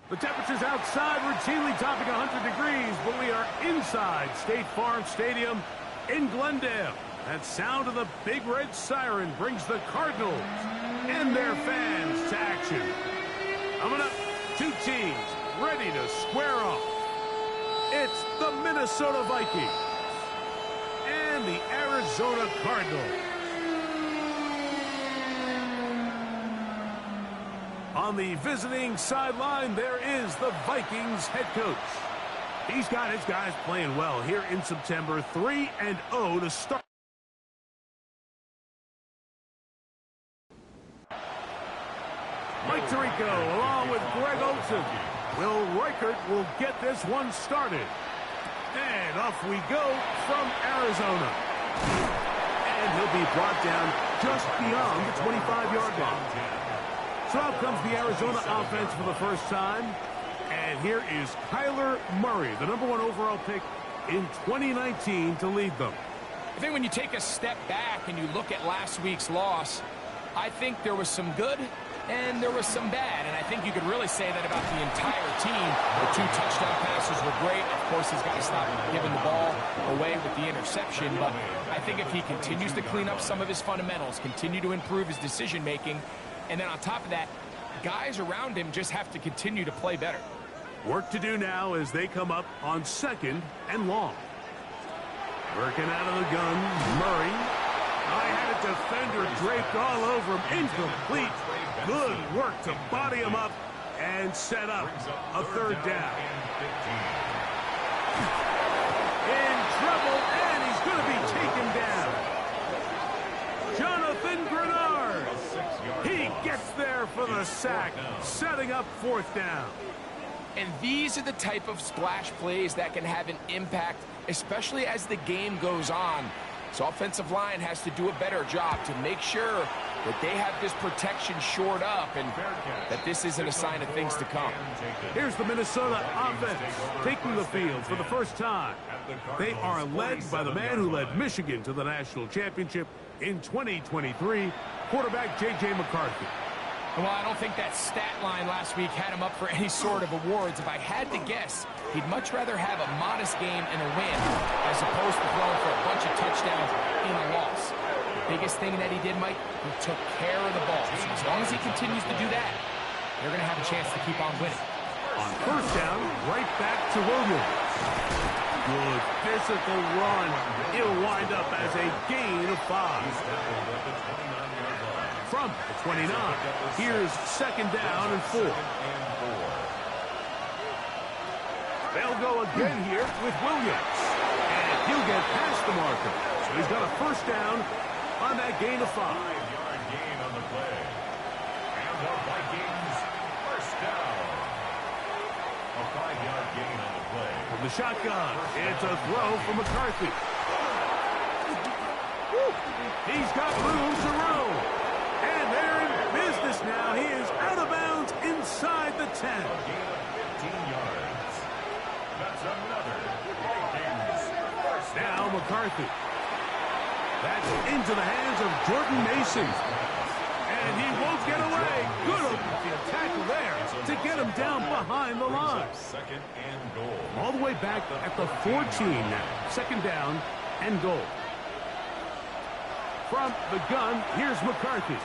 The temperatures outside routinely topping 100 degrees, but we are inside State Farm Stadium in Glendale. That sound of the big red siren brings the Cardinals and their fans to action. Coming up, two teams ready to square off. It's the Minnesota Vikings and the Arizona Cardinals. On the visiting sideline, there is the Vikings head coach. He's got his guys playing well here in September, 3-0 to start. Mike Tirico along with Greg Olsen. Will Reichert will get this one started. And off we go from Arizona. And he'll be brought down just beyond the 25-yard line. So out comes the Arizona offense for the first time. And here is Kyler Murray, the #1 overall pick in 2019 to lead them. I think when you take a step back and you look at last week's loss, I think there was some good and there was some bad. And I think you could really say that about the entire team. The 2 touchdown passes were great. Of course, he's got to stop giving the ball away with the interception. But I think if he continues to clean up some of his fundamentals, continue to improve his decision-making, and then on top of that, guys around him just have to continue to play better. Work to do now as they come up on 2nd and long. Working out of the gun, Murray. I had a defender draped all over him. Incomplete. Good work to body him up and set up a 3rd down. In trouble, and he's going to be taken down. Jonathan Grenard. He gets there for the sack, setting up 4th down. And these are the type of splash plays that can have an impact, especially as the game goes on. So offensive line has to do a better job to make sure that they have this protection shored up and that this isn't a sign of things to come. Here's the Minnesota offense taking the field for the first time. They are led by the man who led Michigan to the national championship in 2023, quarterback J.J. McCarthy. Well, I don't think that stat line last week had him up for any sort of awards. If I had to guess, he'd much rather have a modest game and a win as opposed to throwing for a bunch of touchdowns in a loss. The biggest thing that he did, Mike, he took care of the ball. So as long as he continues to do that, they're going to have a chance to keep on winning. On 1st down, right back to Williams. Good physical run. It'll wind up as a gain of 5. From the 29, here's 2nd down and 4. They'll go again here with Williams. And he'll get past the marker. So he's got a 1st down on that gain of 5. 5-yard gain on the play. And the Vikings 1st down. A 5-yard gain on the play. From the shotgun, it's a throw for McCarthy. He's got room to roam. And they're in business now. He is out of bounds inside the 10. A gain of 15 yards. That's another Vikings 1st down. Now McCarthy. That's into the hands of Jordan Mason. And he won't get away. Good tackle there to get him down behind the line. 2nd and goal. All the way back at the 14 now. 2nd down and goal. From the gun, here's McCarthy.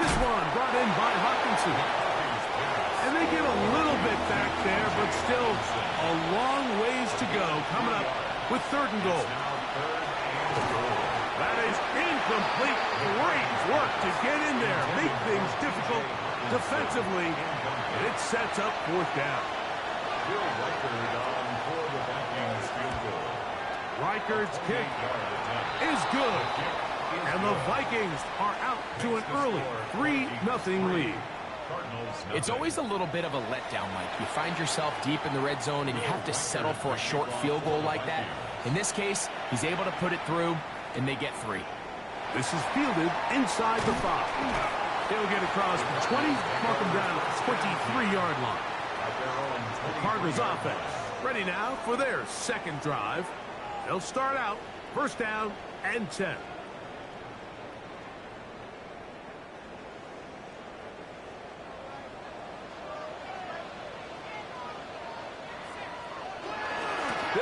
This one brought in by Hawkinson. And they get a little bit back there, but still a long ways to go. Coming up with 3rd and goal. That is incomplete. Great work to get in there. Make things difficult defensively. And it sets up 4th down. Will Reichert on for the Vikings field goal. Reichert's kick is good. And the Vikings are out to an early 3-0 lead. It's always a little bit of a letdown, Mike. You find yourself deep in the red zone and you have to settle for a short field goal like that. In this case, he's able to put it through, and they get 3. This is fielded inside the 5. They'll get across the 20, mark them down at the 23-yard line. The Cardinals offense ready now for their 2nd drive. They'll start out 1st down and 10.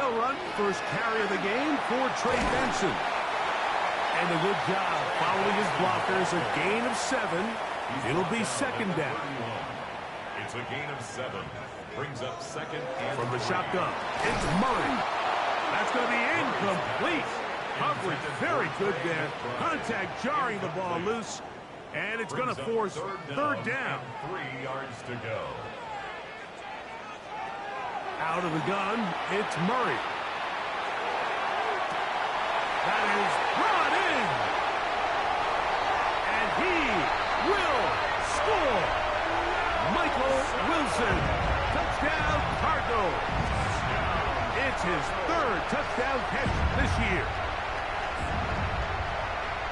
They'll run first carry of the game for Trey Benson. And a good job following his blockers. A gain of 7. It'll be second down. It's a gain of 7. Brings up second and from the shotgun. It's Murray. That's going to be incomplete. Coverage very good there. Contact jarring the ball loose. And it's going to force third down. 3 yards to go. Out of the gun, it's Murray. That is brought in. And he will score. Michael Wilson. Touchdown, Cardinals. It's his 3rd touchdown catch this year.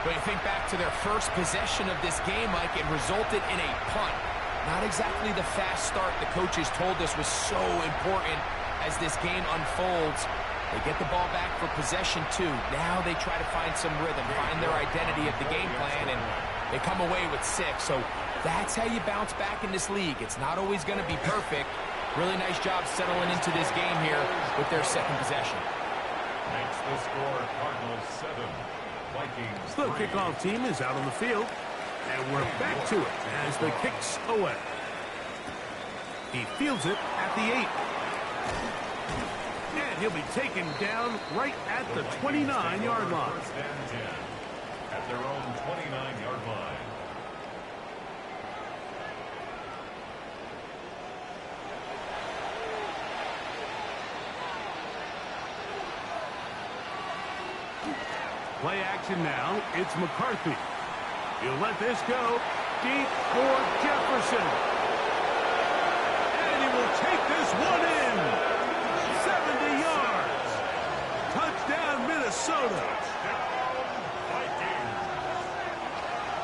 But you think back to their first possession of this game, Mike, it resulted in a punt. Not exactly the fast start the coaches told us was so important as this game unfolds. They get the ball back for possession 2. Now they try to find some rhythm, find their identity of the game plan, and they come away with 6. So that's how you bounce back in this league. It's not always going to be perfect. Really nice job settling into this game here with their second possession. Makes the score Cardinals 7. Vikings The 3. kickoff team is out on the field. And we're back to it as the kick's away. He fields it at the 8. And he'll be taken down right at the 29-yard line. First and 10 at their own 29-yard line. Play action now. It's McCarthy. He'll let this go deep for Jefferson. And he will take this one in. 70 yards. Touchdown, Minnesota.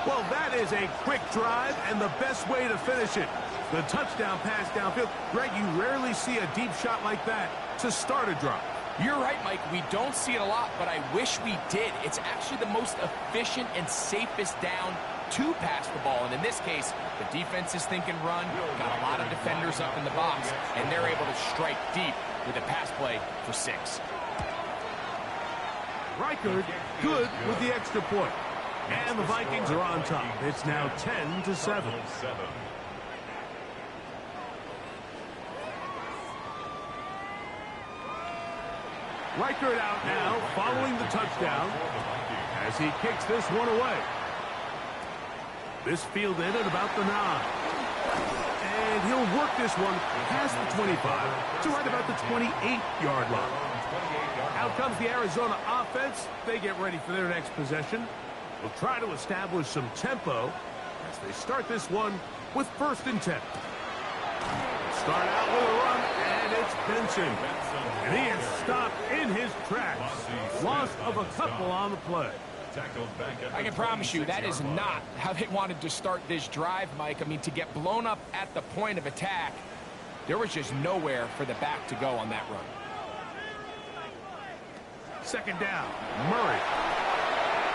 Well, that is a quick drive and the best way to finish it. The touchdown pass downfield. Greg, you rarely see a deep shot like that to start a drive. You're right, Mike. We don't see it a lot, but I wish we did. It's actually the most efficient and safest down to pass the ball. And in this case, the defense is thinking run, got a lot of defenders up in the box, and they're able to strike deep with a pass play for 6. Reichard good with the extra point. And the Vikings are on top. It's now 10-7. Reichard out now, following the touchdown, as he kicks this one away. This fielded at about the 9. And he'll work this one past the 25 to right about the 28-yard line. Out comes the Arizona offense. They get ready for their next possession. They'll try to establish some tempo as they start this one with 1st and 10. Start out with a run, and it's Benson. And he is stopped in his tracks. Loss of a couple on the play. I can promise you that is not how they wanted to start this drive, Mike. I mean, to get blown up at the point of attack, there was just nowhere for the back to go on that run. Second down, Murray.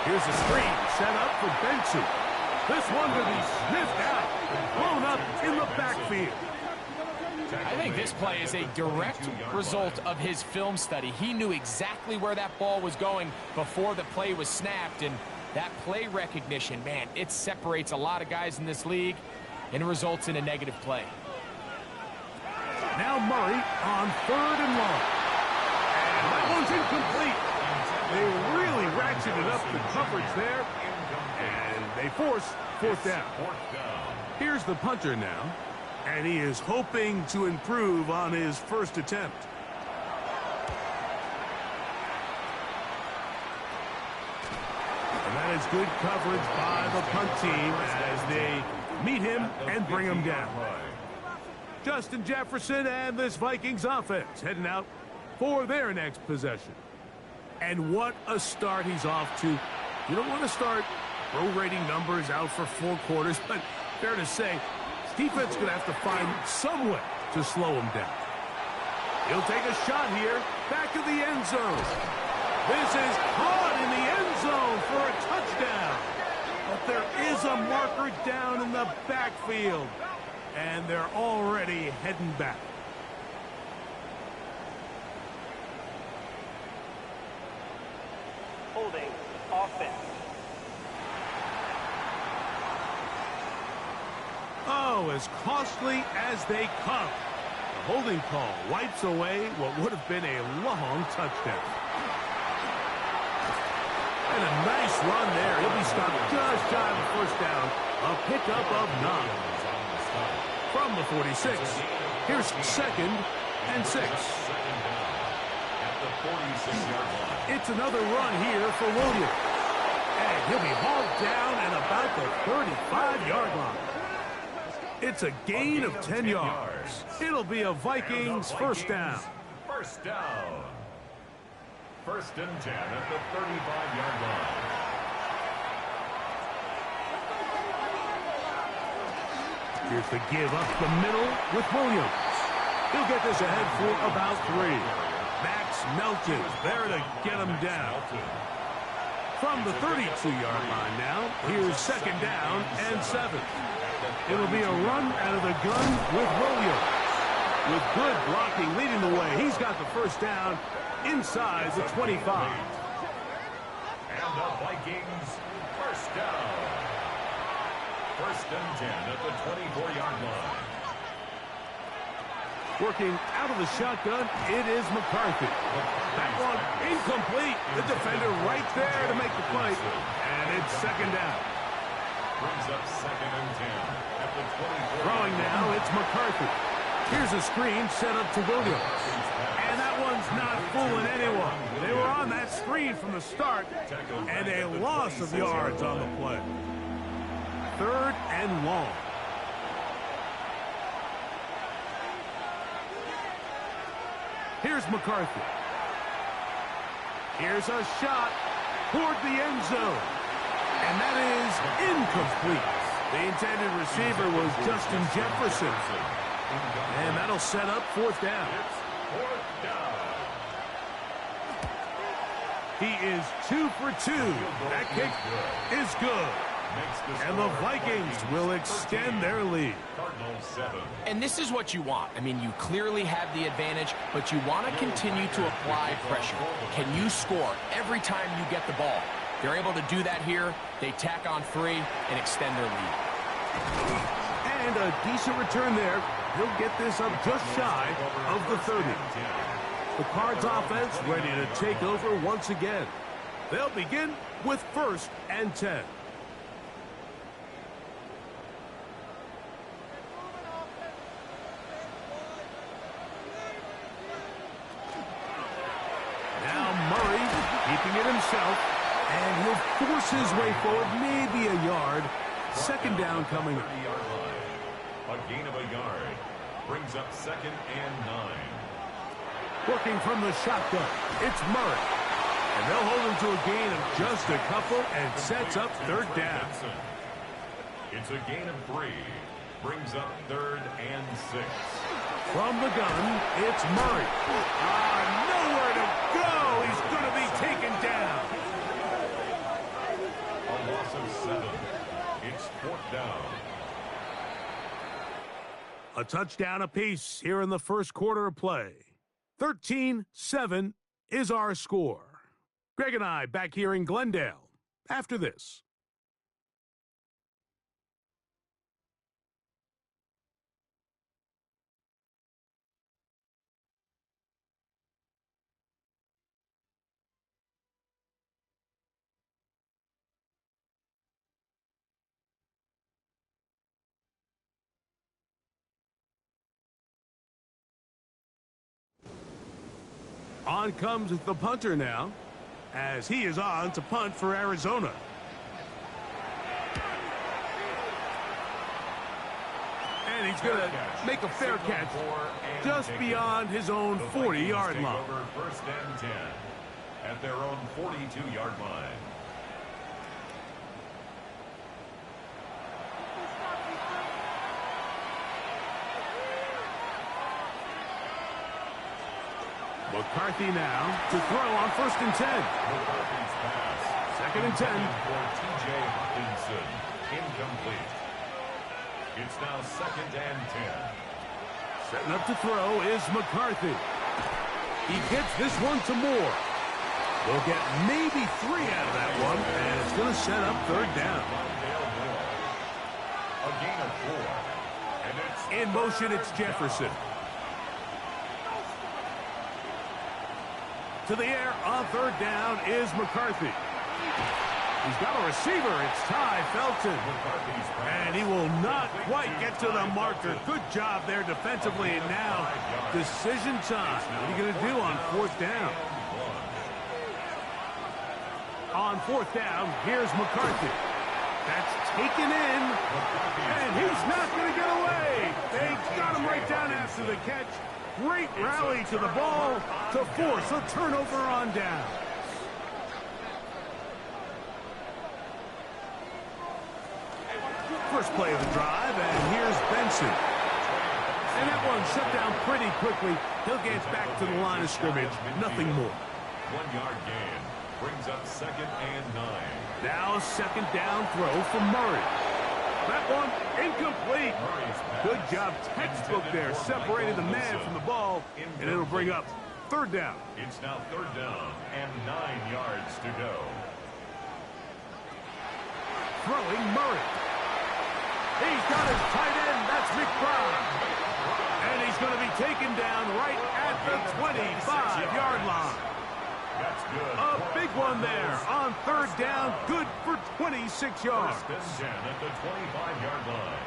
Here's a screen set up for Benson. This one to be sniffed out, blown up in the backfield. I think this play is a direct result of his film study. He knew exactly where that ball was going before the play was snapped, and that play recognition, man, it separates a lot of guys in this league and results in a negative play. Now Murray on 3rd and long. And that one's incomplete. They really ratcheted up the coverage there, and they force 4th down. Here's the punter now. And he is hoping to improve on his first attempt. And that is good coverage by the punt team as they meet him and bring him down. Justin Jefferson and this Vikings offense heading out for their next possession. And what a start he's off to. You don't want to start prorating numbers out for 4 quarters, but fair to say, defense going to have to find some way to slow him down. He'll take a shot here, back of the end zone. This is caught in the end zone for a touchdown. But there is a marker down in the backfield, and they're already heading back. go as costly as they come. The holding call wipes away what would have been a long touchdown. And a nice run there. He'll be stopped just shy of the first down. A pickup of 9. From the 46, here's 2nd and 6. It's another run here for Williams. And he'll be hauled down at about the 35-yard line. It's a gain of 10 yards. It'll be a Vikings first down. First down. 1st and 10 at the 35-yard line. Here's the give up the middle with Williams. He'll get this ahead for about 3. Max Melton there to get him down. From the 32-yard line now, here's 2nd down and 7. It'll be a run out of the gun with Williams. With good blocking leading the way, he's got the first down inside the 25. And the Vikings first down. 1st and 10 at the 24-yard line. Working out of the shotgun, it is McCarthy. That one incomplete. The defender right there to make the play. And it's 2nd down. Brings up 2nd and 10 at the 24. Throwing now, it's McCarthy. Here's a screen set up to Williams. And that one's not fooling anyone. They were on that screen from the start. And a loss of yards on the play. 3rd and long. Here's McCarthy. Here's a shot toward the end zone. And that is incomplete. The intended receiver was Justin Jefferson. And that'll set up 4th down. He is 2 for 2. That kick is good. And the Vikings will extend their lead. And this is what you want. I mean, you clearly have the advantage, but you want to continue to apply pressure. Can you score every time you get the ball? They're able to do that here. They tack on 3 and extend their lead. And a decent return there. He'll get this up just shy of the 30. The Cards offense ready to take over once again. They'll begin with 1st and 10. Keeping it himself, and he'll force his way forward, maybe a yard. 2nd down coming up. A gain of a yard brings up 2nd and 9. Working from the shotgun, it's Murray. And they'll hold him to a gain of just a couple and sets up 3rd down. It's a gain of 3. Brings up 3rd and 6. From the gun, it's Murray. Nowhere to go. He's going to be taken down. A loss of 7. It's 4th down. A touchdown apiece here in the first quarter of play. 13-7 is our score. Greg and I back here in Glendale after this. On comes the punter now, as he is on to punt for Arizona. And he's going to make a fair catch just beyond his own 40-yard line. 1st and 10 at their own 42-yard line. McCarthy now to throw on 1st and 10. McCarthy's pass. 2nd and 10. For T.J. Hopkinson. Incomplete. It's now 2nd and 10. Setting up to throw is McCarthy. He gets this one to Moore. They'll get maybe 3 out of that one, and it's going to set up 3rd down. A gain of 4. In motion, it's Jefferson. To the air on third down is McCarthy. He's got a receiver. It's Ty Felton. And he will not quite get to the marker. Good job there defensively. And now, decision time. What are you going to do on fourth down? On fourth down, here's McCarthy. That's taken in. And he's not going to get away. They got him right down after the catch. Great rally to the ball to force a turnover on down. First play of the drive, and here's Benson. And that one shut down pretty quickly. He'll get back to the line of scrimmage. Nothing more. 1 yard gain brings up 2nd and 9. Now a second down throw from Murray. That one incomplete. Good job, textbook there, separating the man from the ball, and it'll bring up third down. It's now 3rd down and 9 yards to go. Throwing Murray. He's got his tight end. That's McBride. And he's going to be taken down right at the 25-yard line. That's good. A big one there on third down. Good for 26 yards. First and 10 at the 25-yard line.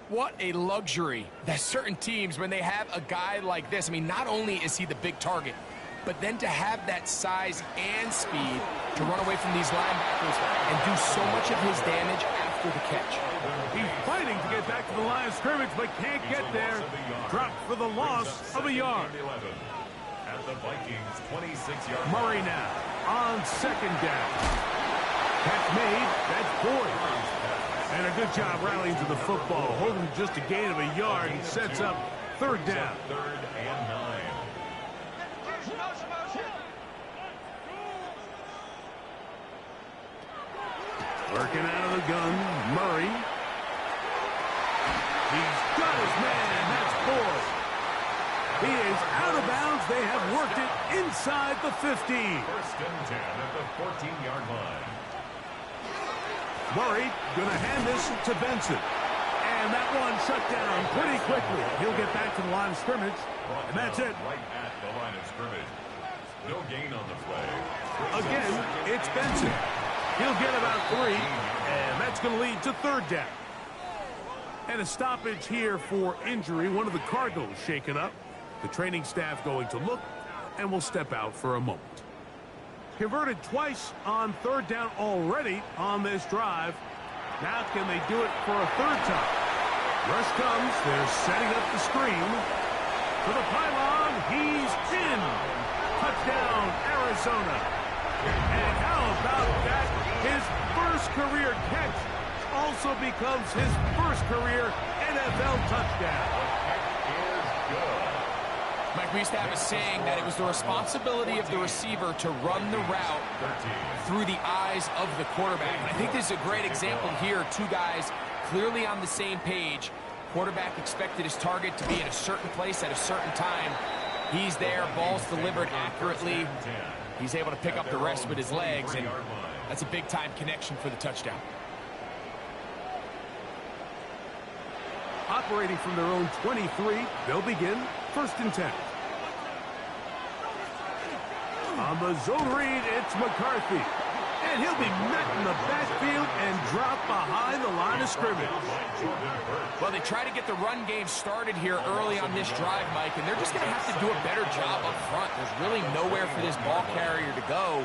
What a luxury that certain teams, when they have a guy like this, I mean, not only is he the big target, but then to have that size and speed to run away from these linebackers and do so much of his damage after the catch. He's fighting to get back to the line of scrimmage, but can't get there. Dropped for the loss of a yard. At the Vikings 26-yard. Murray now on second down. Catch made. That's Boyd. And a good job rallying to the football, holding just a gain of a yard, and sets up third down. 3rd and 9. Working out of the gun, Murray. He's got his man. That's Boyd. He is out of bounds. They have worked it inside the 15. 1st and 10 at the 14-yard line. Murray going to hand this to Benson. And that one shut down pretty quickly. He'll get back to the line of scrimmage. And that's it. Right at the line of scrimmage. No gain on the play. Again, it's Benson. He'll get about 3. And that's going to lead to third down. And a stoppage here for injury. One of the Cardinals shaken up. The training staff going to look and will step out for a moment. Converted twice on third down already on this drive. Now can they do it for a third time? Rush comes. They're setting up the screen. For the pylon, he's in. Touchdown, Arizona. And how about that? His first career catch also becomes his first career NFL touchdown. Mike, we used to have a saying that it was the responsibility of the receiver to run the route through the eyes of the quarterback. And I think this is a great example here. Two guys clearly on the same page. Quarterback expected his target to be in a certain place at a certain time. He's there, ball's delivered accurately. He's able to pick up the rest with his legs, and that's a big-time connection for the touchdown. Operating from their own 23, they'll begin 1st and 10. On the zone read, it's McCarthy. And he'll be met in the backfield and dropped behind the line of scrimmage. Well, they try to get the run game started here early on this drive, Mike, and they're just going to have to do a better job up front. There's really nowhere for this ball carrier to go.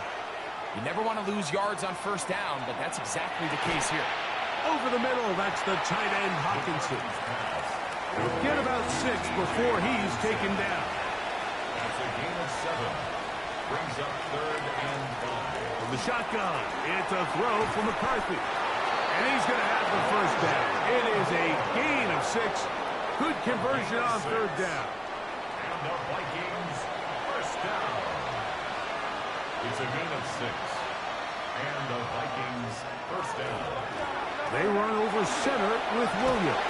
You never want to lose yards on first down, but that's exactly the case here. Over the middle, that's the tight end, Hawkinson. He'll get about 6 before he's taken down. That's a gain of 7. Brings up 3rd and 5. From the shotgun, it's a throw from McCarthy. And he's going to have the first down. It is a gain of 6. Good conversion on third down. And the Vikings first down. It's a gain of 6. And the Vikings first down. They run over center with Williams.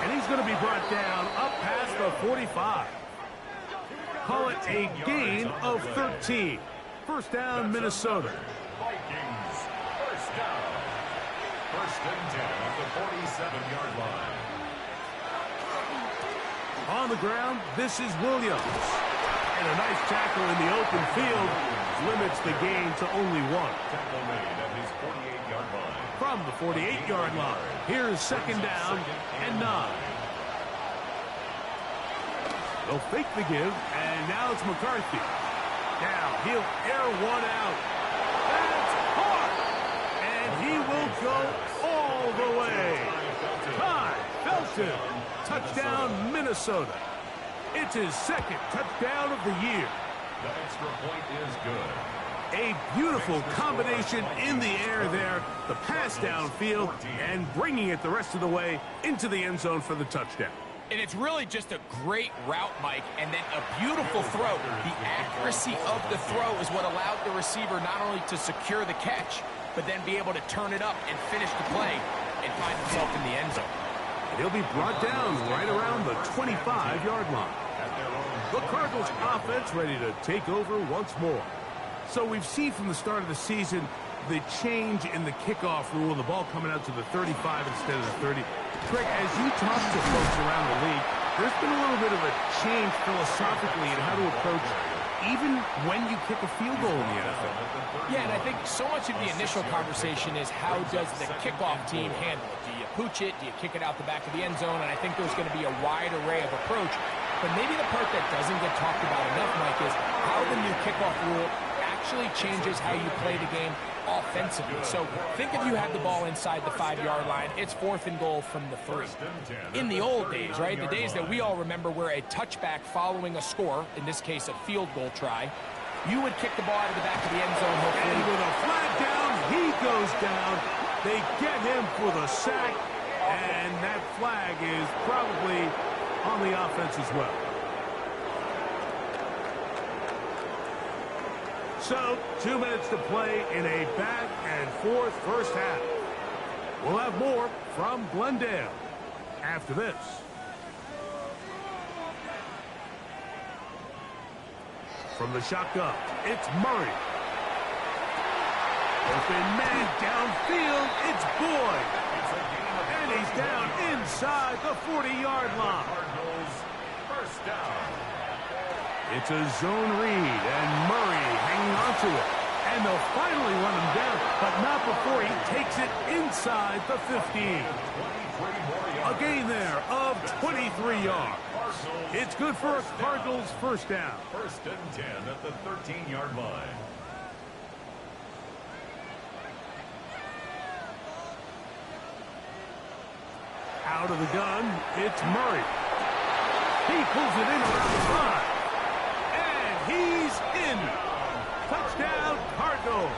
And he's going to be brought down up past the 45. Call it a gain of 13. First down, Minnesota. Vikings, first down. First and 10 at the 47-yard line. On the ground, this is Williams. And a nice tackle in the open field limits the gain to only one. Tackle made at his 48-yard line. From the 48-yard line, here's second down and 9. They'll fake the give, and now it's McCarthy. Now he'll air one out. That's hard, and he will go all the way. Ty Felton, touchdown Minnesota. It's his second touchdown of the year. The extra point is good. A beautiful combination in the air there, the pass downfield, and bringing it the rest of the way into the end zone for the touchdown. And it's really just a great route, Mike, and then a beautiful throw. The accuracy of the throw is what allowed the receiver not only to secure the catch, but then be able to turn it up and finish the play and find himself in the end zone. He'll be brought down right around the 25-yard line. The Cardinals offense ready to take over once more. So we've seen from the start of the season the change in the kickoff rule, the ball coming out to the 35 instead of the 30. Craig, as you talk to folks around the league, there's been a little bit of a change philosophically in how to approach even when you kick a field goal in the NFL. Yeah, and I think so much of the initial conversation is how does the kickoff team handle it? Do you pooch it? Do you kick it out the back of the end zone? And I think there's going to be a wide array of approach. But maybe the part that doesn't get talked about enough, Mike, is how the new kickoff rule actually changes how you play the game offensively. So think if you had the ball inside the 5-yard line, it's 4th and goal from the 3. In the old days, right, the days that we all remember where a touchback following a score, in this case a field goal try, you would kick the ball out of the back of the end zone, hopefully. And with a flag down, he goes down. They get him for the sack, and that flag is probably on the offense as well. So, 2 minutes to play in a back-and-forth first half. We'll have more from Glendale after this. From the shotgun, it's Murray. Open man downfield, it's Boyd. And he's down inside the 40-yard line. Cardinals, first down. It's a zone read, and Murray hanging on to it. And they'll finally run him down, but not before he takes it inside the 15. A gain there of 23 yards. It's good for a Cardinals first down. First and 10 at the 13-yard line. Out of the gun, it's Murray. He pulls it in around the 5. He's in. Touchdown, Cardinals.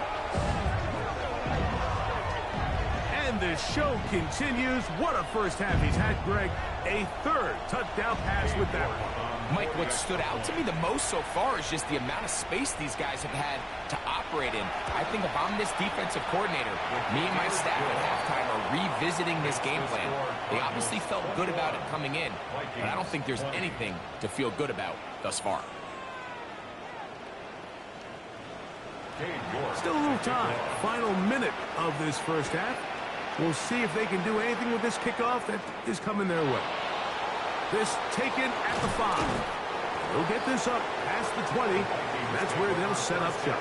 And the show continues. What a first half he's had, Greg. A 3rd touchdown pass with that one. Mike, what stood out to me the most so far is just the amount of space these guys have had to operate in. I think if I'm this defensive coordinator, me and my staff at halftime are revisiting this game plan. They obviously felt good about it coming in, but I don't think there's anything to feel good about thus far. Still a little time. Final minute of this first half. We'll see if they can do anything with this kickoff that is coming their way. This taken at the 5. They'll get this up past the 20. That's where they'll set up shop.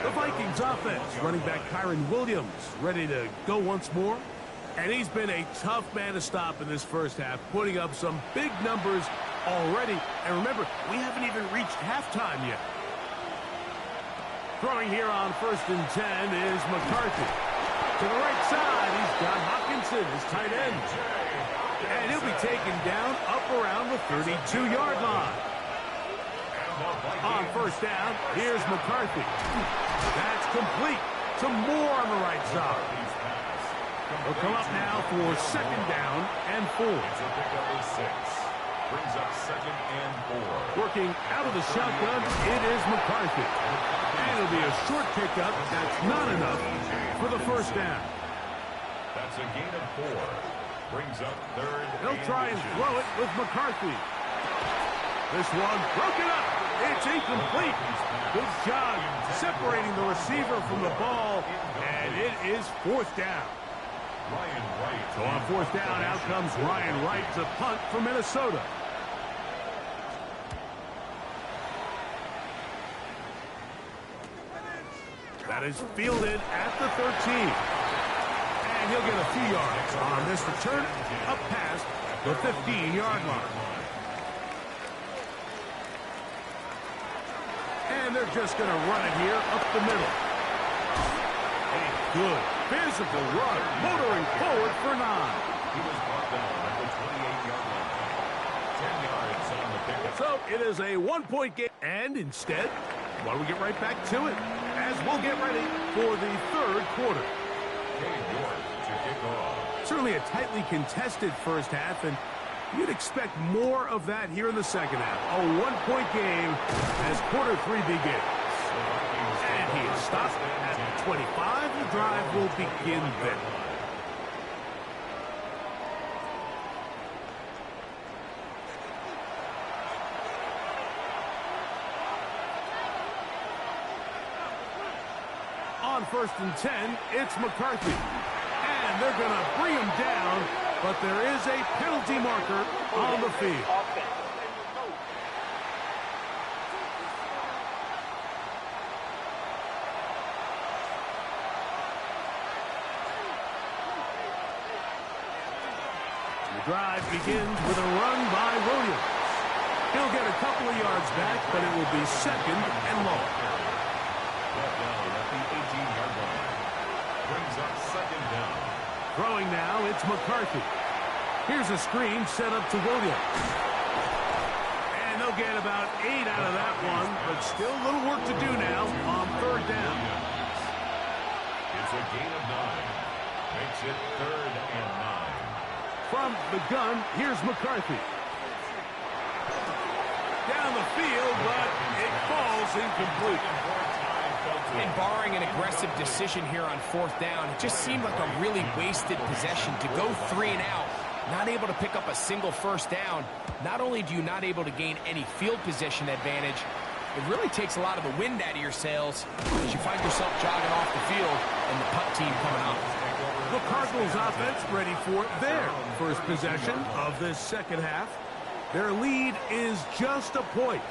The Vikings offense, running back Kyron Williams, ready to go once more. And he's been a tough man to stop in this first half, putting up some big numbers already. And remember, we haven't even reached halftime yet. Throwing here on first and 10 is McCarthy. To the right side, he's got Hopkinson, his tight end. And he'll be taken down up around the 32-yard line. On first down, here's McCarthy. That's complete to Moore on the right side. He'll come up now for second down and 4. It's a pickup of 6. Brings up second and 4. Working out of the shotgun, it is McCarthy. And it'll be a short pickup. That's not enough for the first down. That's a gain of 4. Brings up third. They'll try and throw it with McCarthy. This one broken up. It's incomplete. Good job separating the receiver from the ball, and it is fourth down. So on fourth down, out comes Ryan Wright to punt for Minnesota. That is fielded at the 13. And he'll get a few yards on this return up past the 15-yard line. And they're just going to run it here up the middle. A good physical run, motoring forward for 9. He was brought down at the 28-yard line. 10 yards on the pickup. So it is a one-point game. And instead, why don't we get right back to it as we'll get ready for the third quarter. Certainly a tightly contested first half, and you'd expect more of that here in the second half. A one-point game as quarter 3 begins. And he is stopped at the 25. The drive will begin then. On 1st and 10, it's McCarthy. And they're going to bring him down, but there is a penalty marker on the field. The drive begins with a run by Williams. He'll get a couple of yards back, but it will be second and long. Brings up second down. Throwing now, it's McCarthy. Here's a screen set up to Williams. And they'll get about 8 out of that one, but still a little work to do now on third down. It's a gain of 9. Makes it 3rd and 9. From the gun, here's McCarthy. Down the field, but it falls incomplete. And barring an aggressive decision here on fourth down, it just seemed like a really wasted possession to go 3 and out, not able to pick up a single first down. Not only do you not able to gain any field position advantage, it really takes a lot of the wind out of your sails as you find yourself jogging off the field and the punt team coming up. The Cardinals offense ready for their first possession of this second half. Their lead is just a point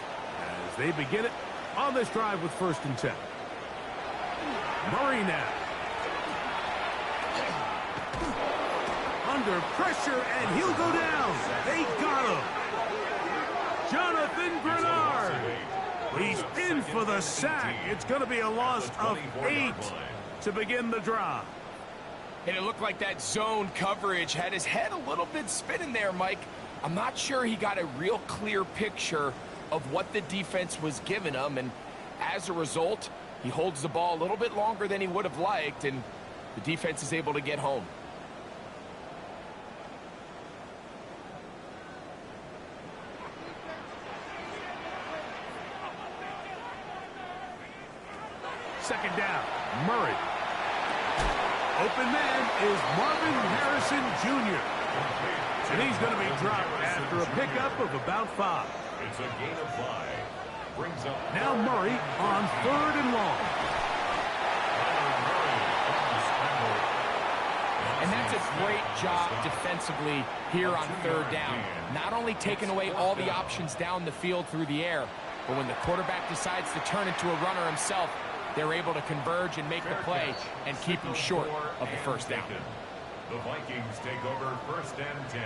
as they begin it on this drive with 1st and 10. Murray now. Under pressure, and he'll go down. They got him. Jonathan Grenard. He's in for the sack. It's going to be a loss of 8 to begin the drive. And it looked like that zone coverage had his head a little bit spinning there, Mike. I'm not sure he got a real clear picture of what the defense was giving him, and as a result, he holds the ball a little bit longer than he would have liked, and the defense is able to get home. Second down, Murray. Open man is Marvin Harrison Jr. And he's going to be dropped after a pickup of about 5. It's a gain of 5. Brings up now Murray on 3rd and long. And that's a great job defensively here on 3rd down. Not only taking away all the options down the field through the air, but when the quarterback decides to turn into a runner himself, they're able to converge and make the play and keep him short of the first down. The Vikings take over 1st and 10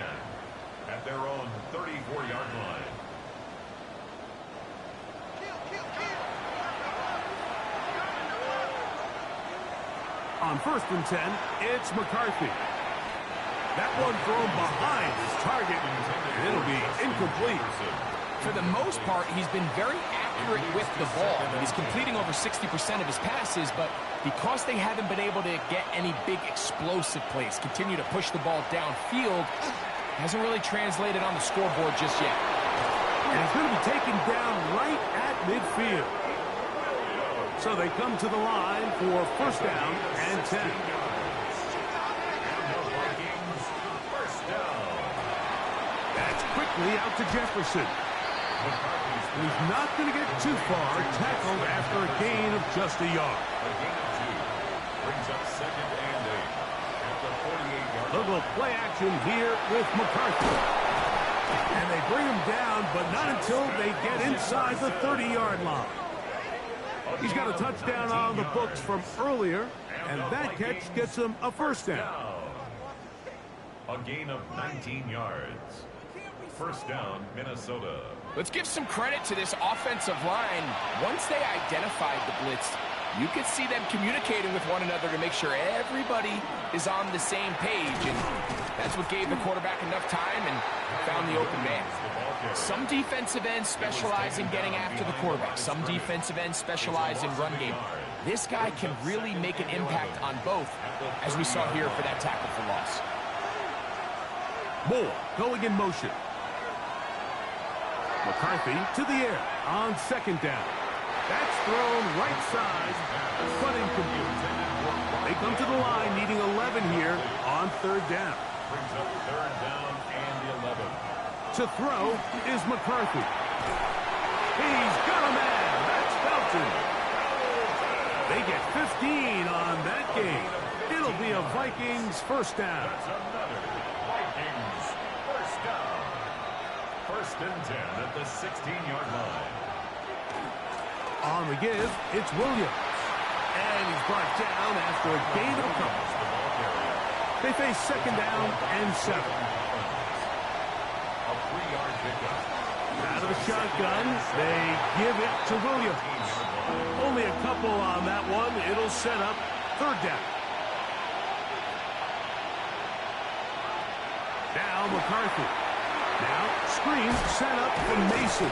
at their own 34-yard line. On 1st and 10, it's McCarthy. That one thrown behind his target, and it'll be incomplete. For the most part, he's been very accurate with the ball. He's completing over 60% of his passes, but because they haven't been able to get any big explosive plays, continue to push the ball downfield, hasn't really translated on the scoreboard just yet. And he's going to be taken down right at midfield. So they come to the line for 1st down and 10. That's quickly out to Jefferson. He's not going to get too far, tackled after a gain of just a yard. A gain of 2 brings up 2nd and 8 at the 48-yard line. Little play action here with McCarthy. And they bring him down, but not until they get inside the 30-yard line. He's got a touchdown on the books from earlier, and that catch gets him a first down. A gain of 19 yards. First down, Minnesota. Let's give some credit to this offensive line. Once they identified the blitz, you could see them communicating with one another to make sure everybody is on the same page. And that's what gave the quarterback enough time and found the open man. Some defensive ends specialize in getting after the quarterback. Some defensive ends specialize in run game. This guy can really make an impact on both, as we saw here for that tackle for loss. Moore going in motion. McCarthy to the air on second down. That's thrown right side, but incomplete. They come to the line needing 11 here on third down. Brings up 3rd down and 11. To throw is McCarthy. He's got a man. That's Felton. They get 15 on that game. It'll be a Vikings first down. That's another Vikings first down. 1st and 10 at the 16-yard line. On the give, it's Williams. And he's brought down after a gain of a couple. They face second down and 7. A 3-yard pickup. Out of the shotgun, they give it to Williams. Only a couple on that one. It'll set up third down. Now McCarthy. Now screen set up for Mason.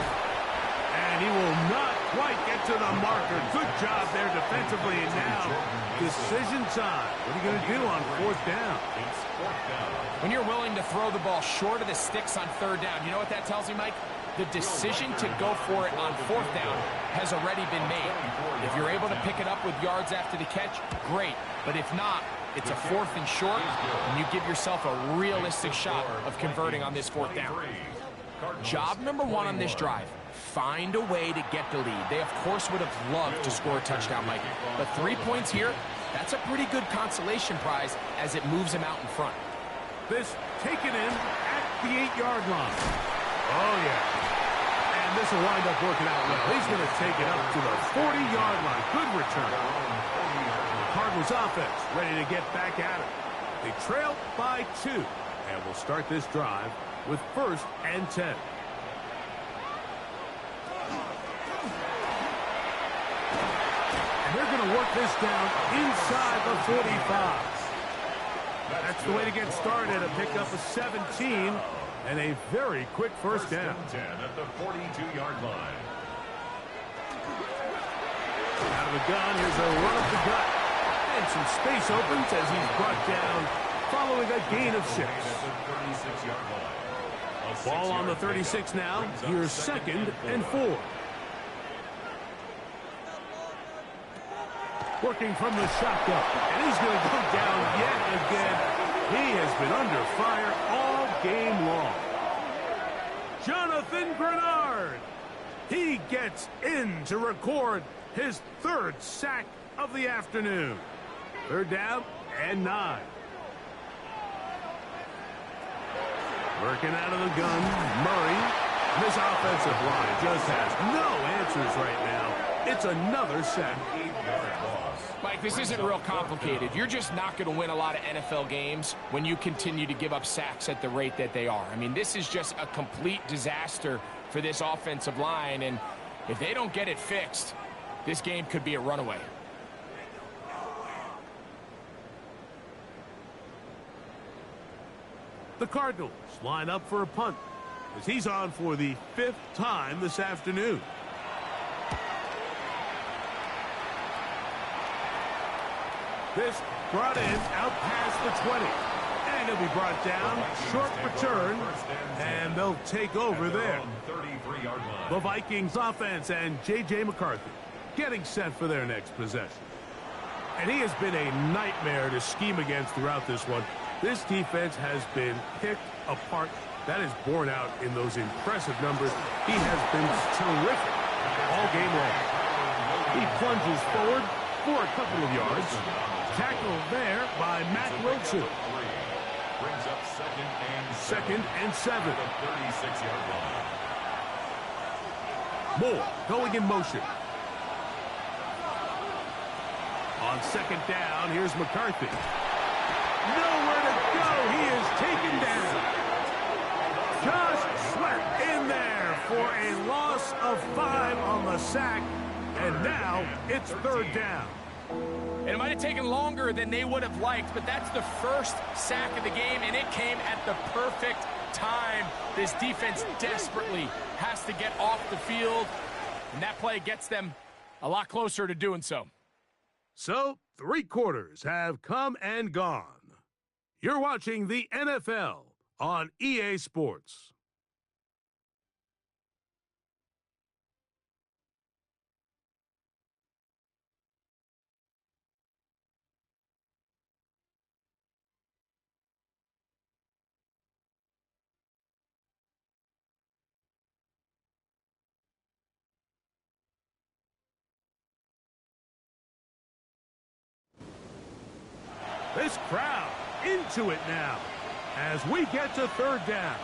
And he will not quite get to the marker. Good job there defensively. And now decision time. What are you going to do on 4th down? It's 4th down. When you're willing to throw the ball short of the sticks on 3rd down, you know what that tells me, Mike? The decision to go for it on 4th down has already been made. If you're able to pick it up with yards after the catch, great. But if not, it's a 4th and short, and you give yourself a realistic shot of converting on this 4th down. Job number 1 on this drive, find a way to get the lead. They, of course, would have loved to score a touchdown, Mike. But 3 points here, that's a pretty good consolation prize as it moves him out in front. This taken in at the 8-yard line. Oh, yeah. And this will wind up working out well. He's going to take it up to the 40-yard line. Good return. Cardinals offense ready to get back at it. They trail by 2. And we'll start this drive with 1st and 10. And they're going to work this down inside the 45. That's the way to get started. A pickup of 17 and a very quick first down. 10 at the 42-yard line. Out of the gun, here's a run up the gut. And some space opens as he's brought down following a gain of 6. Ball on the 36 now. Here's 2nd and 4. Working from the shotgun. And he's going to come down yet again. He has been under fire all game long. Jonathan Grenard. He gets in to record his 3rd sack of the afternoon. 3rd down and 9. Working out of the gun, Murray. This offensive line just has no answers right now. It's another sack. Mike, this isn't real complicated. You're just not going to win a lot of NFL games when you continue to give up sacks at the rate that they are. I mean, this is just a complete disaster for this offensive line, and if they don't get it fixed, this game could be a runaway. The Cardinals line up for a punt as he's on for the 5th time this afternoon. This brought in out past the 20. And he'll be brought down. Short return. And they'll take over there. The Vikings offense and J.J. McCarthy getting set for their next possession. And he has been a nightmare to scheme against throughout this one. This defense has been picked apart That is borne out in those impressive numbers. He has been terrific all game long. He plunges forward for a couple of yards. Tackled there by Matt Wilson. Brings up Second and 7. The 36-yard line. Moore going in motion. On second down, here's McCarthy. Nowhere to go. He is taken down. Just Sweat in there for a loss of 5 on the sack. And now it's third down. And it might have taken longer than they would have liked, but that's the first sack of the game, and it came at the perfect time. This defense desperately has to get off the field, and that play gets them a lot closer to doing so. So, 3 quarters have come and gone. You're watching the NFL on EA Sports. This crowd into it now as we get to third down.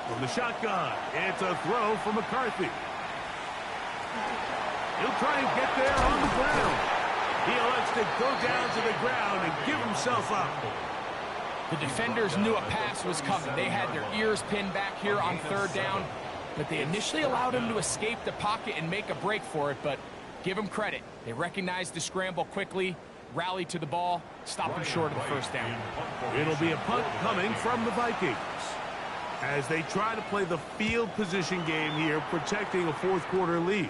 From the shotgun, it's a throw for McCarthy. He'll try and get there on the ground. He elects to go down to the ground and give himself up. The defenders knew a pass was coming. They had their ears pinned back here on third down, but they initially allowed him to escape the pocket and make a break for it, but give them credit. They recognized the scramble quickly, rallied to the ball, stopped him short of the first down. It'll be a punt coming from the Vikings as they try to play the field position game here, protecting a fourth quarter lead.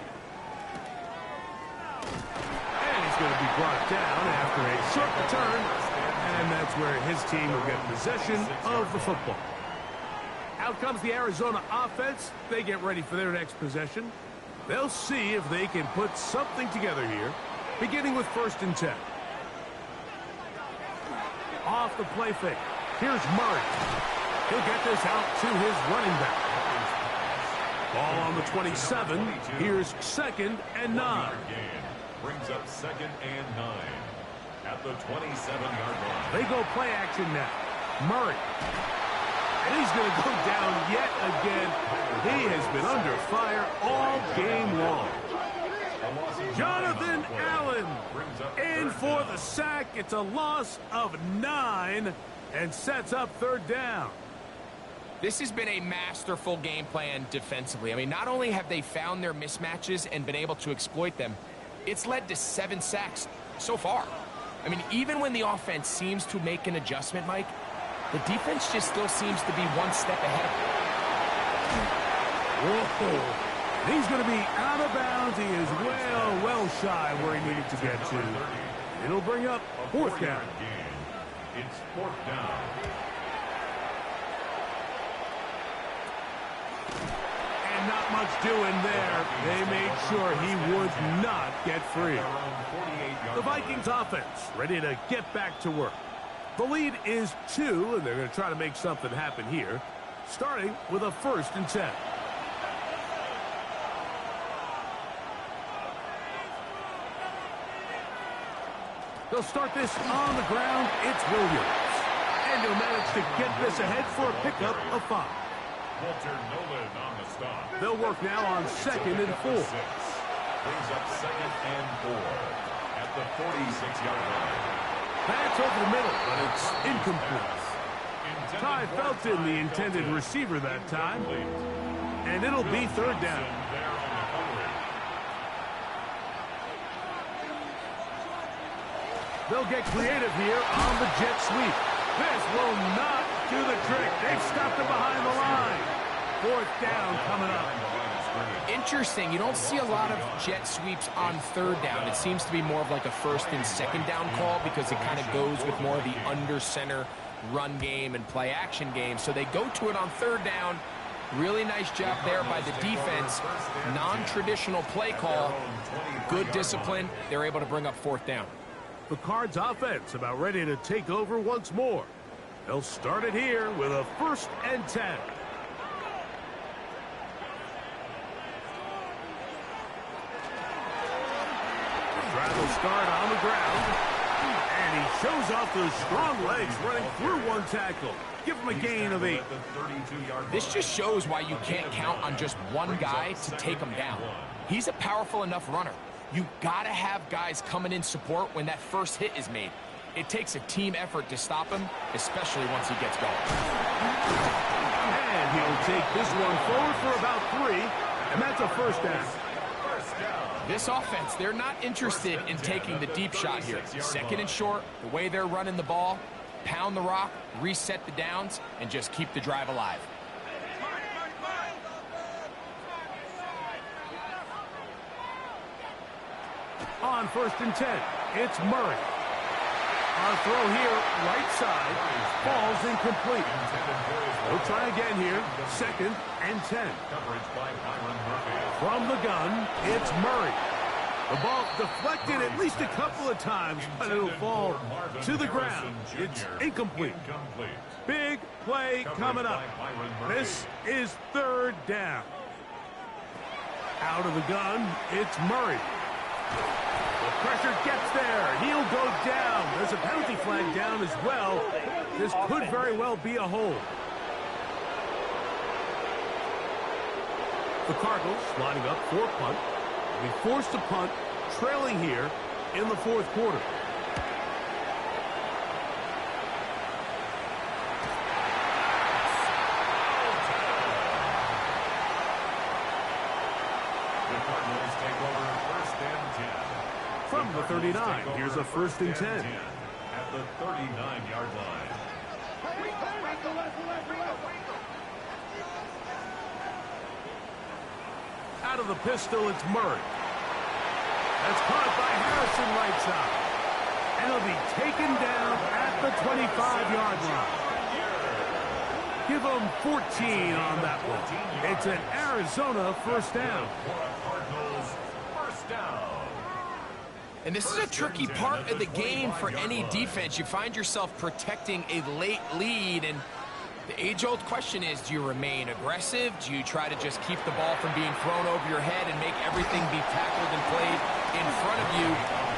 And he's going to be brought down after a short return, and that's where his team will get possession of the football. Out comes the Arizona offense. They get ready for their next possession. They'll see if they can put something together here, beginning with 1st and 10. Off the play fake. Here's Murray. He'll get this out to his running back. Ball on the 27. Here's 2nd and 9. Brings up 2nd and 9 at the 27-yard line. They go play action now. Murray. And he's going to go down yet again. He has been under fire all game long. Jonathan Allen in for the sack. It's a loss of 9 and sets up third down. This has been a masterful game plan defensively. I mean, not only have they found their mismatches and been able to exploit them, it's led to 7 sacks so far. I mean, even when the offense seems to make an adjustment, Mike, the defense just still seems to be one step ahead of them. Whoa. He's going to be out of bounds. He is well shy where he needed to get to. It'll bring up 4th down. It's 4th down. And not much doing there. They made sure he would not get free. The Vikings offense ready to get back to work. The lead is 2, and they're going to try to make something happen here, starting with a 1st and 10. They'll start this on the ground. It's Williams. And he'll manage to get this ahead for a pickup of 5. Walter Nolan on the stop. They'll work now on 2nd and 4. Brings up 2nd and 4 at the 46-yard line. That's over the middle, but it's incomplete. Ty Felton, the intended receiver that time. And it'll be 3rd down. They'll get creative here on the jet sweep. This will not do the trick. They've stopped him behind the line. 4th down coming up. Interesting. You don't see a lot of jet sweeps on 3rd down. It seems to be more of like a 1st and 2nd down call because it kind of goes with more of the under center run game and play action game. So they go to it on 3rd down. Really nice job there by the defense. Non-traditional play call. Good discipline. They're able to bring up 4th down. The Cards offense about ready to take over once more. They'll start it here with a 1st and 10. Drive will start on the ground. And he shows off those strong legs running through one tackle. Give him a gain of 8. This just shows why you can't count on just one guy to take him down. He's a powerful enough runner. You gotta have guys coming in support when that first hit is made. It takes a team effort to stop him, especially once he gets going. And he'll take this one forward for about 3, and that's a 1st down. This offense, they're not interested in taking the deep shot here. 2nd and short, the way they're running the ball, pound the rock, reset the downs, and just keep the drive alive. On 1st and 10, it's Murray. Our throw here, right side, falls incomplete. We'll try again here, 2nd and 10. From the gun, it's Murray. The ball deflected at least a couple of times, but it'll fall to the ground. It's incomplete. Big play coming up. This is 3rd down. Out of the gun, it's Murray. The pressure gets there. He'll go down. There's a penalty flag down as well. This could very well be a hold. The Cardinals lining up for a punt. They'll be forced to punt, trailing here in the 4th quarter. From the 39, here's a 1st and 10. At the 39-yard line. Out of the pistol, it's Murray. That's caught by Harrison right side. And he'll be taken down at the 25-yard line. Give him 14 on that one. It's an Arizona 1st down. Cardinals, 1st down. And this is a tricky part of the game for any defense. You find yourself protecting a late lead, and the age-old question is, do you remain aggressive? Do you try to just keep the ball from being thrown over your head and make everything be tackled and played in front of you?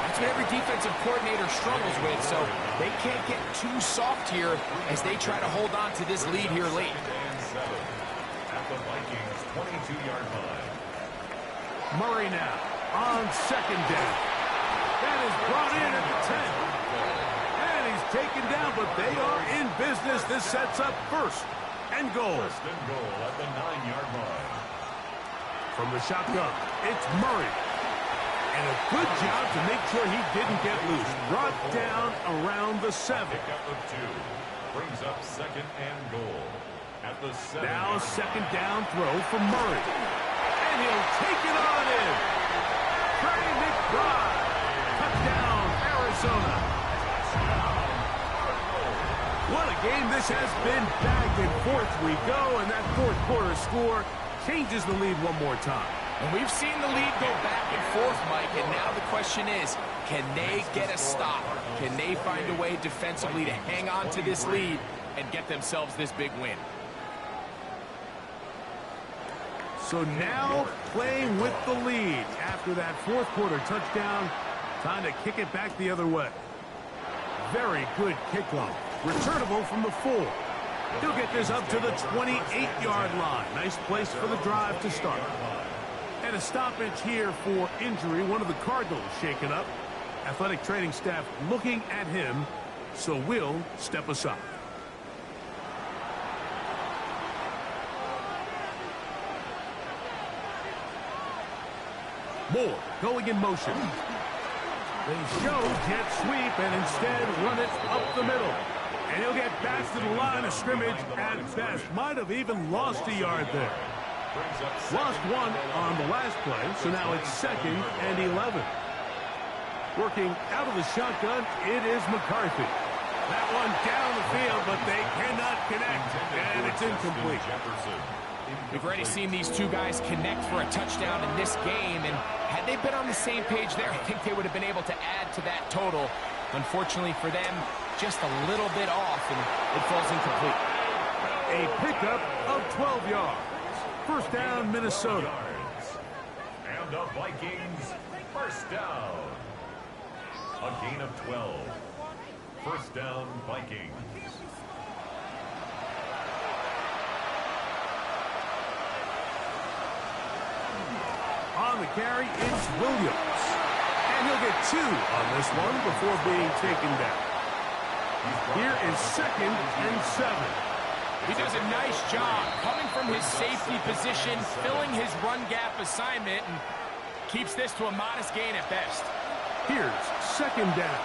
That's what every defensive coordinator struggles with, so they can't get too soft here as they try to hold on to this lead here late. At the Vikings 22-yard line. Murray now on 2nd down. That is brought in at the 10. And he's taken down, but they are in business. This sets up 1st and goal. 1st and goal at the 9-yard line. From the shotgun, it's Murray. And a good job to make sure he didn't get loose. Brought down around the 7. Pick up of 2. Brings up 2nd and goal. At the 7. Now 2nd down throw from Murray. And he'll take it on in. Trey McBride. Touchdown, Arizona. What a game this has been. Back and forth we go, and that 4th quarter score changes the lead one more time. And we've seen the lead go back and forth, Mike, and now the question is, can they get a stop? Can they find a way defensively to hang on to this lead and get themselves this big win? So now playing with the lead after that 4th quarter touchdown. Time to kick it back the other way. Very good kickoff. Returnable from the 4. He'll get this up to the 28-yard line. Nice place for the drive to start. And a stoppage here for injury. One of the Cardinals shaken up. Athletic training staff looking at him, so we'll step aside. Moore going in motion. They show jet sweep and instead run it up the middle. And he'll get back to the line of scrimmage at best. Might have even lost a yard there. Lost 1 on the last play, so now it's 2nd and 11. Working out of the shotgun, it is McCarthy. That one down the field, but they cannot connect, and it's incomplete. We've already seen these two guys connect for a touchdown in this game, and had they been on the same page there, I think they would have been able to add to that total. Unfortunately for them, just a little bit off, and it falls incomplete. A pickup of 12 yards. First down, Minnesota. And the Vikings, first down. A gain of 12. First down, Vikings. On the carry, it's Williams. And he'll get 2 on this one before being taken down. Here is 2nd and 7. He does a nice job coming from his safety position, filling his run gap assignment, and keeps this to a modest gain at best. Here's 2nd down.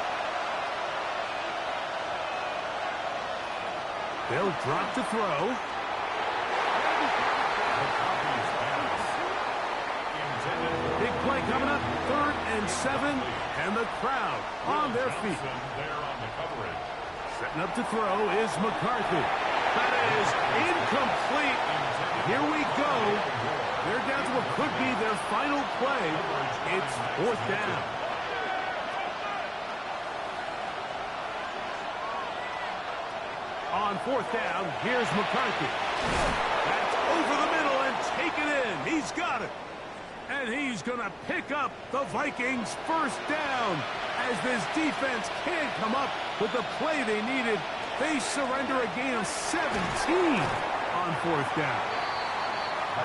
They'll drop to throw. Big play coming up, 3rd and 7, and the crowd on their feet. Setting up to throw is McCarthy. That is incomplete. Here we go. They're down to what could be their final play. It's 4th down. On 4th down, here's McCarthy. That's over the middle and taken in. He's got it. And he's going to pick up the Vikings' first down. As this defense can't come up with the play they needed, they surrender a gain of 17 on 4th down.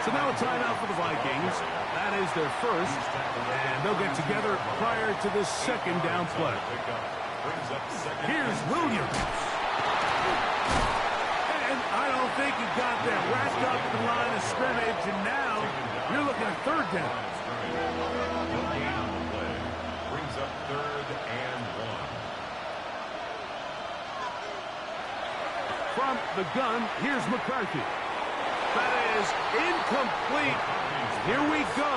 So now a timeout for the Vikings. That is their first, and they'll get together prior to this 2nd down play. Here's Williams. And I don't think he got there. Wrapped up at the line of scrimmage, and now you're looking at 3rd down. Brings up 3rd and 1. From the gun, here's McCarthy. That is incomplete. Here we go.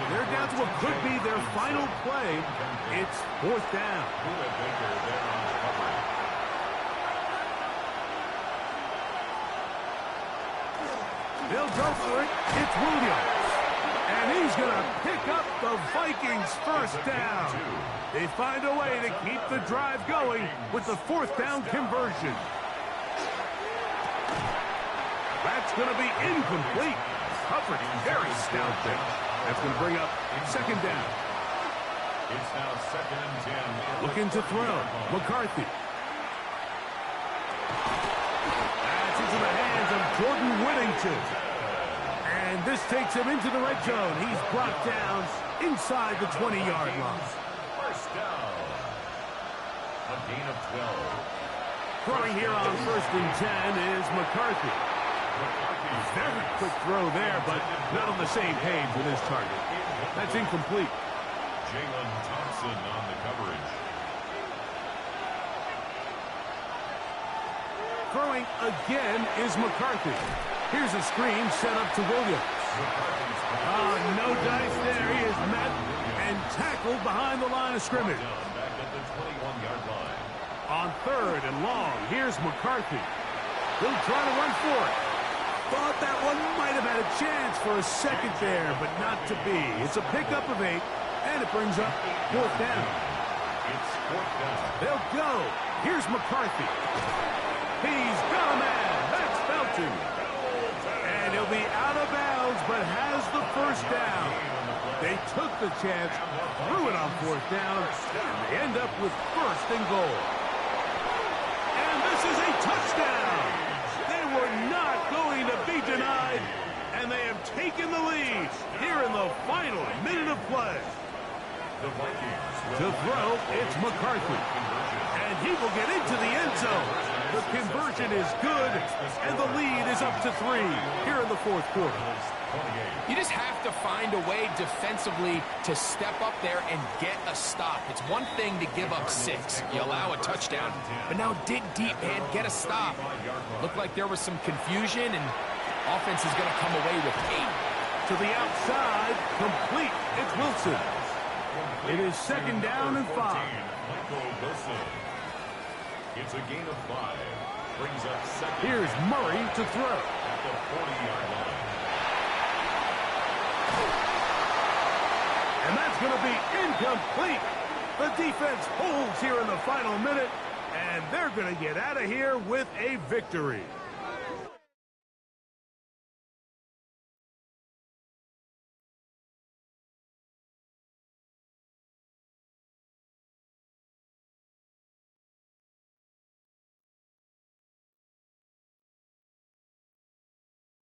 They're down to what could be their final play. It's 4th down. They'll go for it. It's Williams. And he's going to pick up the Vikings' first down. They find a way to keep the drive going with the 4th down conversion. That's going to be incomplete. Coverage very stout there. That's going to bring up 2nd down. It's now 2nd and 10. Looking to throw. McCarthy. That's into the hands of Jordan Whittington. And this takes him into the red zone. He's brought down inside the 20-yard line. First down. A gain of 12. Throwing here on 1st and 10 is McCarthy. Very quick throw there, but not on the same page with his target. That's incomplete. Jalen Thompson on the coverage. Throwing again is McCarthy. Here's a screen set up to Williams. Oh, no dice there. He is met and tackled behind the line of scrimmage. Back at the 21-yard line. On 3rd and long, here's McCarthy. He'll try to run for it. Thought that one might have had a chance for a second there, but not to be. It's a pickup of 8, and it brings up 4th down. It's 4th down. They'll go. Here's McCarthy. He's got a man. That's Felton. And he'll be out of bounds, but has the first down. They took the chance, threw it on 4th down, and they end up with 1st and goal. And this is a touchdown. They were not going to be denied, and they have taken the lead here in the final minute of play. To throw, it's McCarthy. And he will get into the end zone. The conversion is good, and the lead is up to 3 here in the 4th quarter. You just have to find a way defensively to step up there and get a stop. It's one thing to give up 6. You allow a touchdown, but now dig deep, man. Get a stop. Looked like there was some confusion, and offense is going to come away with 8. To the outside, complete. It's Wilson. It is 2nd down and 5. It's a gain of 5. Brings up 2nd. Here's Murray to throw. At the 40-yard line. And that's going to be incomplete. The defense holds here in the final minute, And they're going to get out of here with a victory.